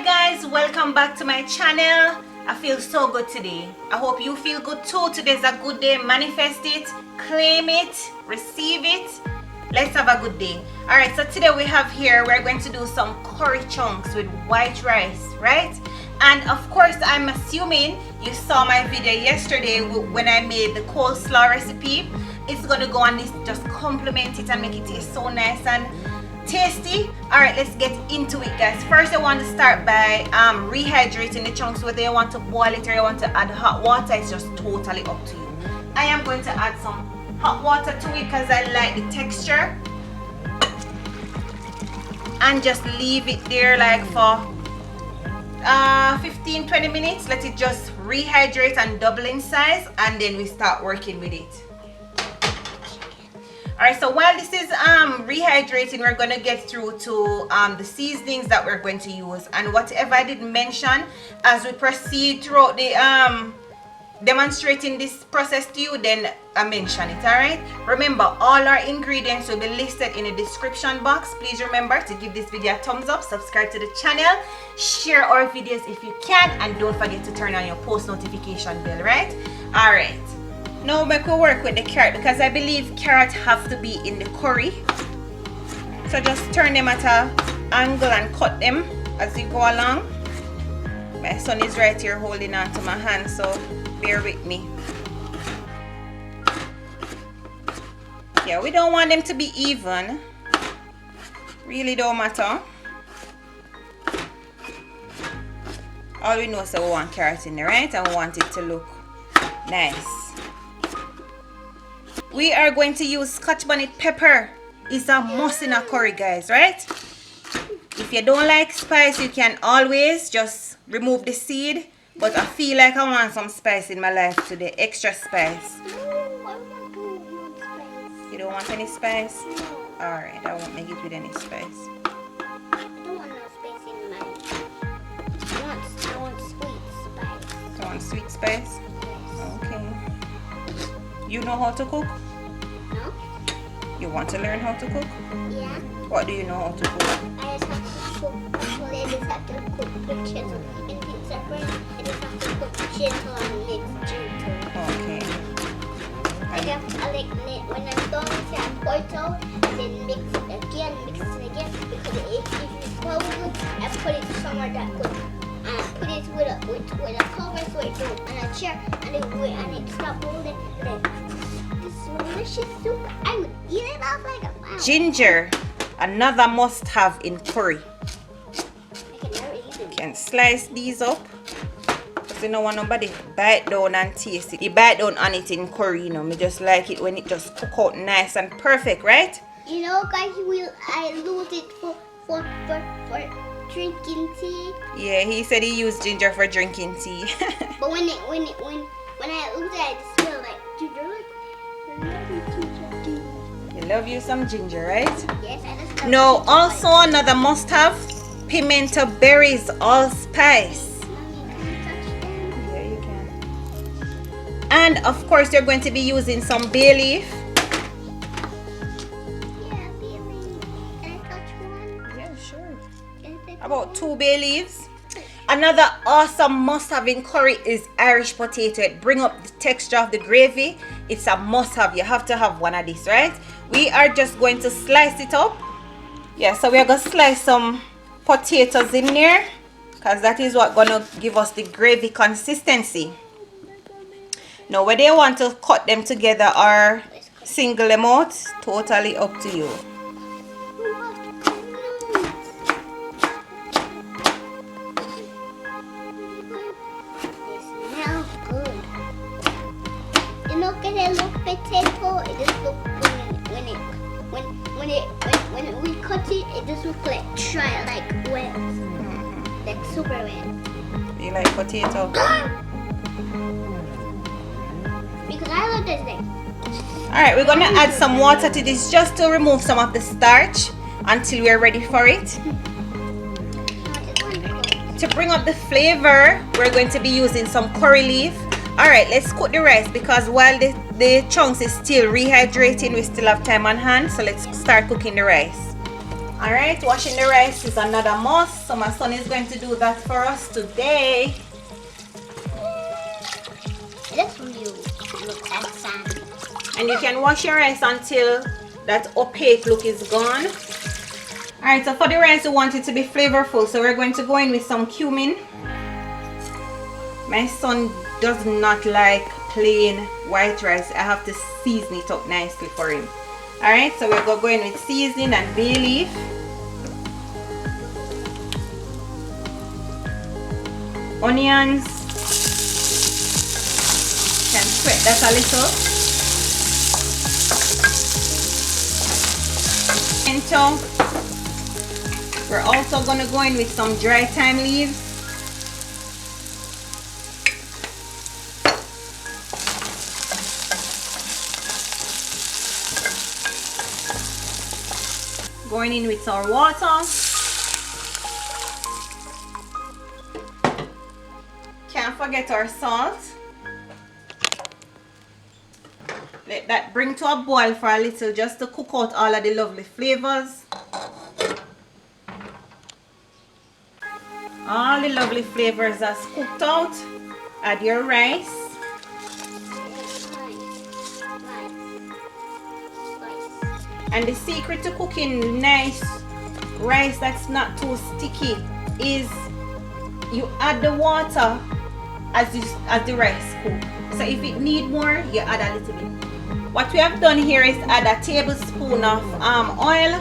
guys, welcome back to my channel. I feel so good today. I hope you feel good too. Today's a good day. Manifest it, claim it, receive it. Let's have a good day. Alright, so today we're going to do some curry chunks with white rice, right? And of course, I'm assuming you saw my video yesterday when I made the coleslaw recipe. It's gonna go on this, just complement it and make it taste so nice and tasty. All right, let's get into it, guys. First, I want to start by rehydrating the chunks. Whether you want to boil it or you want to add hot water, it's just totally up to you. I am going to add some hot water to it because I like the texture, and just leave it there like for 15-20 minutes. Let it just rehydrate and double in size, and then we start working with it. Alright, so while this is rehydrating, we're going to get through to the seasonings that we're going to use. And whatever I didn't mention as we proceed throughout the demonstrating this process to you, then I mention it. Alright, remember, all our ingredients will be listed in the description box. Please remember to give this video a thumbs up, subscribe to the channel, share our videos if you can, and don't forget to turn on your post notification bell, right? Alright, now we will work with the carrot because I believe carrots have to be in the curry. So just turn them at an angle and cut them as you go along. My son is right here holding on to my hand, so bear with me. Yeah, we don't want them to be even. Really don't matter. All we know is that we want carrot in there, right? And we want it to look nice. We are going to use Scotch bonnet pepper. It's a must in a curry, guys, right? If you don't like spice, you can always just remove the seed. But I feel like I want some spice in my life today. Extra spice. You don't want any spice? Alright, I won't make it with any spice. I don't want no spice in my life. I want sweet spice. You want sweet spice? Yes. Okay. You know how to cook? No? You want to learn how to cook? Yeah. What do you know how to cook? I just have to cook. Actually, I just have to cook with chisel and things separate. I just have to cook chisel and mix gentle. Okay. I like when I'm done with it, I pour it out and then mix it again, because if it's cold, I put it somewhere that good. And I put it with a cover so it goes on a chair and it stop holding. And then this delicious soup, I'm eating it off like a wow. Ginger, another must-have in curry. I can never eat it. You can slice these up. Because you don't want nobody bite down and taste it. You bite down on it in curry, you know. Me just like it when it just cook out nice and perfect, right? You know, guys, I lose it for drinking tea. Yeah, he said he used ginger for drinking tea. But when I lose it, I just smell like ginger. Like, I love you, ginger. You love you some ginger, right? Yes, I just love No, ginger. also another must-have, pimento berries, allspice. Mommy, can you touch them? Yeah, you can. And of course, you're going to be using some bay leaf. Yeah, baby. Can I touch one? Yeah, sure. Can I touch About 2 bay leaves. Another awesome must-have in curry is Irish potato. It brings up the texture of the gravy. It's a must-have. You have to have one of these, right? We are just going to slice it up. Yeah, so we are going to slice some potatoes in there because that is what's going to give us the gravy consistency. Now, whether you want to cut them together or single them out, totally up to you. Potato, it just look when we cut it, it just look like dry, like wet, like super wet. You like potato? Because I love this thing. Alright, we're gonna add some water to this just to remove some of the starch until we're ready for it. To bring up the flavor, we're going to be using some curry leaf. Alright, let's cook the rice because while the chunks is still rehydrating, we still have time on hand. So let's start cooking the rice. Alright, washing the rice is another must, so my son is going to do that for us today. This view looks like sand. And you can wash your rice until that opaque look is gone. Alright, so for the rice we want it to be flavorful, so we're going to go in with some cumin. My son does not like plain white rice. I have to season it up nicely for him. Alright, so we're going to go in with seasoning and bay leaf. Onions. Can sweat that a little. Pimento. We're also going to go in with some dry thyme leaves. Going in with our water. Can't forget our salt. Let that bring to a boil for a little just to cook out all of the lovely flavors. All the lovely flavors are cooked out. Add your rice. And the secret to cooking nice rice that's not too sticky is you add the water as the rice cooks. So if it need more, you add a little bit. What we have done here is add a tablespoon of oil.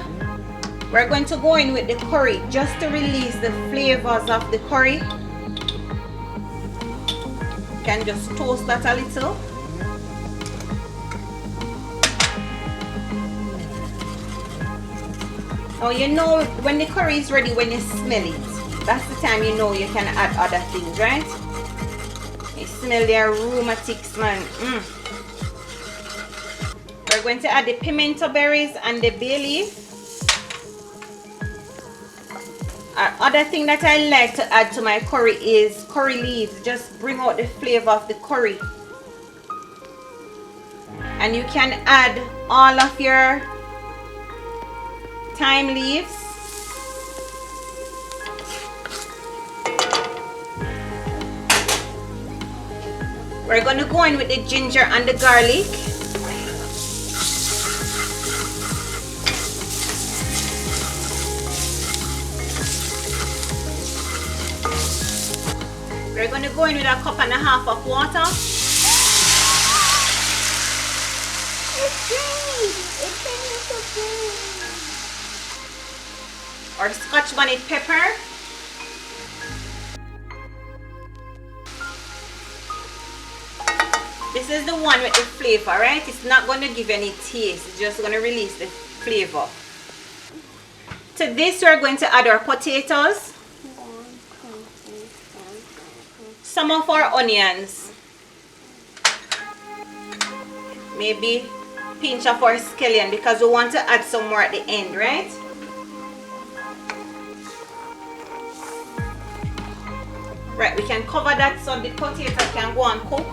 We're going to go in with the curry just to release the flavors of the curry. You can just toast that a little. Now you know when the curry is ready when you smell it. That's the time you know you can add other things, right? You smell the aromatics, man. We're going to add the pimento berries and the bay leaf. Other thing that I like to add to my curry is curry leaves. Just bring out the flavor of the curry. And you can add all of your thyme leaves. We're going to go in with the ginger and the garlic. We're going to go in with 1.5 cups of water. Or Scotch bonnet pepper. This is the one with the flavor, right? It's not going to give any taste. It's just going to release the flavor. To this, we're going to add our potatoes. Some of our onions. Maybe a pinch of our scallion because we want to add some more at the end, right? Right, we can cover that so the potato can go and cook.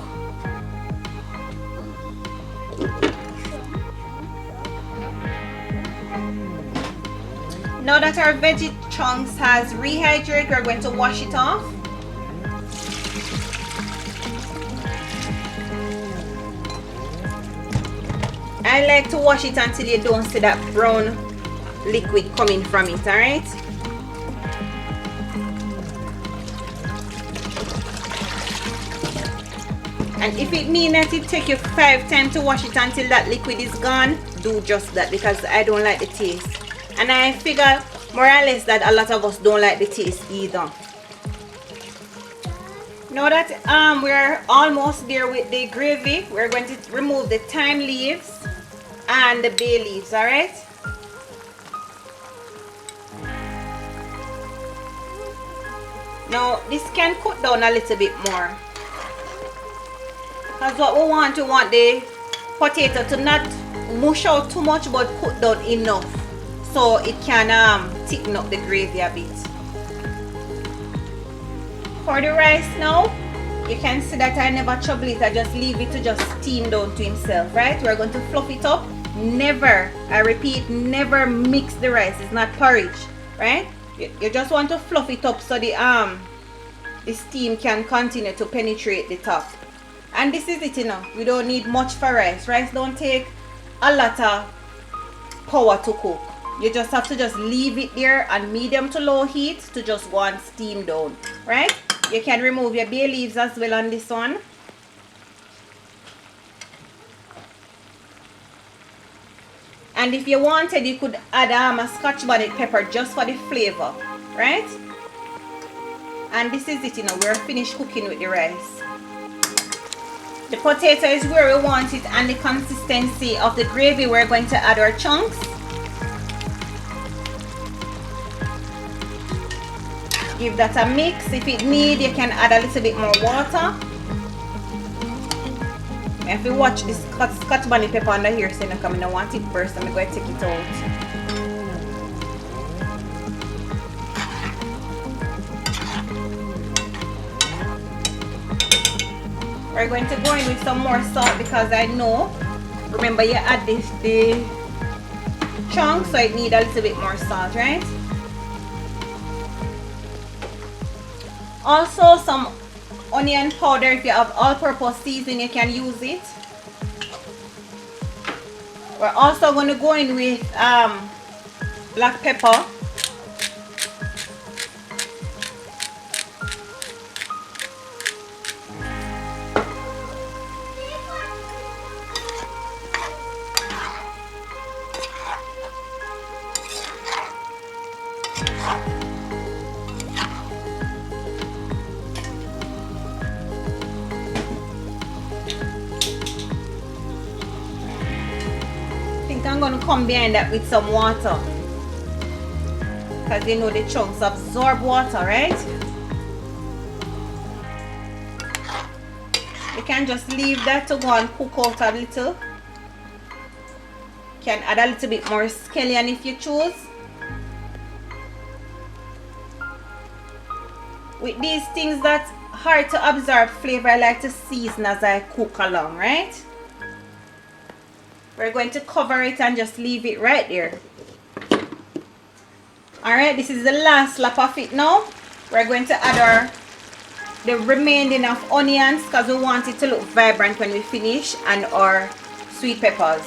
Now that our veggie chunks has rehydrated, we're going to wash it off. I like to wash it until you don't see that brown liquid coming from it, alright? And if it means that it takes you 5 times to wash it until that liquid is gone, do just that because I don't like the taste. And I figure more or less that a lot of us don't like the taste either. Now that we're almost there with the gravy, we're going to remove the thyme leaves and the bay leaves, alright? Now this can cook down a little bit more. Because what we want the potato to not mush out too much but cook down enough so it can thicken up the gravy a bit. For the rice now, you can see that I never trouble it. I just leave it to just steam down to himself, right? We're going to fluff it up never, I repeat, never mix the rice. It's not porridge, right? You just want to fluff it up so the steam can continue to penetrate the top. And this is it, you know. We don't need much for rice. Rice don't take a lot of power to cook. You just have to just leave it there on medium to low heat to just go and steam down, right? You can remove your bay leaves as well on this one. And if you wanted, you could add a Scotch bonnet pepper just for the flavor, right? And this is it, you know, we're finished cooking with the rice. The potato is where we want it, and the consistency of the gravy, we're going to add our chunks. Give that a mix. If it need, you can add a little bit more water. If you watch this Scotch bonnet pepper under here, so I don't want it burst, I'm going to take it out. We're going to go in with some more salt because I know, remember you add the chunk, so it need a little bit more salt, right? Also some onion powder. If you have all-purpose seasoning, you can use it. We're also going to go in with black pepper. I'm going to come behind that with some water, because you know the chunks absorb water, right? You can just leave that to go and cook out a little. You can add a little bit more scallion if you choose. With these things that's hard to absorb flavor, I like to season as I cook along, right? We're going to cover it and just leave it right there. Alright, this is the last lap of it now. We're going to add the remaining of onions, because we want it to look vibrant when we finish, and our sweet peppers.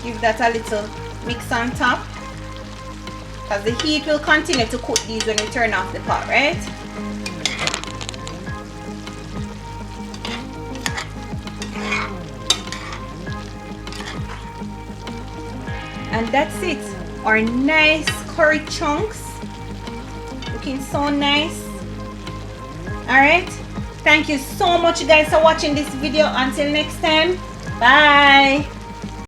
Give that a little mix on top, because the heat will continue to cook these when we turn off the pot, right? And that's it, our nice curry chunks, looking so nice. Alright, thank you so much guys for watching this video. Until next time, bye.